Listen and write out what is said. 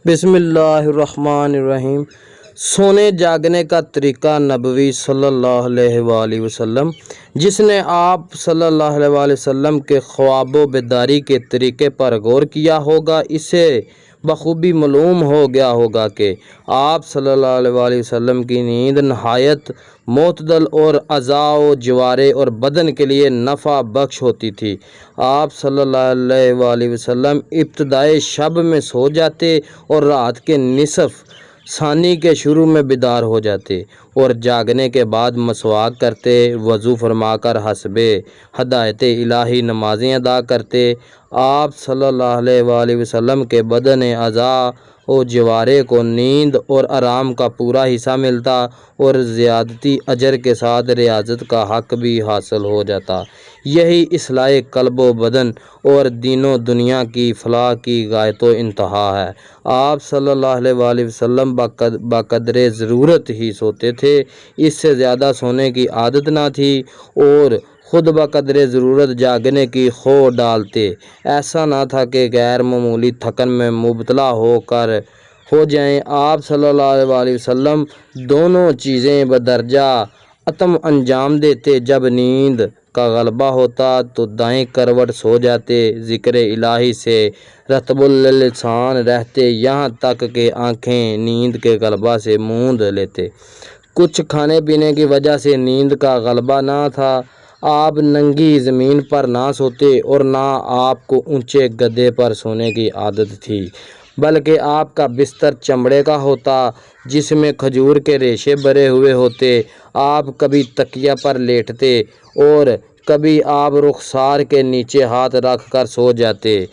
بسم اللہ الرحمن الرحیم۔ سونے جاگنے کا طریقہ نبوی صلی اللہ علیہ وآلہ وسلم، جس نے آپ صلی اللہ علیہ وآلہ وسلم کے خواب و بیداری کے طریقے پر غور کیا ہوگا، اسے بخوبی معلوم ہو گیا ہوگا کہ آپ صلی اللہ علیہ وآلہ وسلم کی نیند نہایت معتدل اور اعضاء و جوارے اور بدن کے لیے نفع بخش ہوتی تھی۔ آپ صلی اللہ علیہ وآلہ وسلم ابتدائے شب میں سو جاتے اور رات کے نصف ثانی کے شروع میں بیدار ہو جاتے، اور جاگنے کے بعد مسواک کرتے، وضو فرما کر حسب ہدایت الہی نمازیں ادا کرتے۔ آپ صلی اللہ علیہ وآلہ وسلم کے بدن اعضاء و جوارے کو نیند اور آرام کا پورا حصہ ملتا اور زیادتی اجر کے ساتھ ریاضت کا حق بھی حاصل ہو جاتا۔ یہی اصلاح قلب و بدن اور دین و دنیا کی فلاح کی غایت و انتہا ہے۔ آپ صلی اللہ علیہ وآلہ وسلم بقدر ضرورت ہی سوتے تھے، اس سے زیادہ سونے کی عادت نہ تھی، اور خود بقدر ضرورت جاگنے کی خو ڈالتے۔ ایسا نہ تھا کہ غیر معمولی تھکن میں مبتلا ہو جائیں۔ آپ صلی اللہ علیہ وآلہ وسلم دونوں چیزیں بدرجہ اتم انجام دیتے۔ جب نیند کا غلبہ ہوتا تو دائیں کروٹ سو جاتے، ذکر الہی سے رطب اللسان رہتے، یہاں تک کہ آنکھیں نیند کے غلبہ سے موند لیتے۔ کچھ کھانے پینے کی وجہ سے نیند کا غلبہ نہ تھا۔ آپ ننگی زمین پر نہ سوتے اور نہ آپ کو اونچے گدے پر سونے کی عادت تھی، بلکہ آپ کا بستر چمڑے کا ہوتا جس میں کھجور کے ریشے بھرے ہوئے ہوتے۔ آپ کبھی تکیہ پر لیٹتے اور کبھی آپ رخسار کے نیچے ہاتھ رکھ کر سو جاتے۔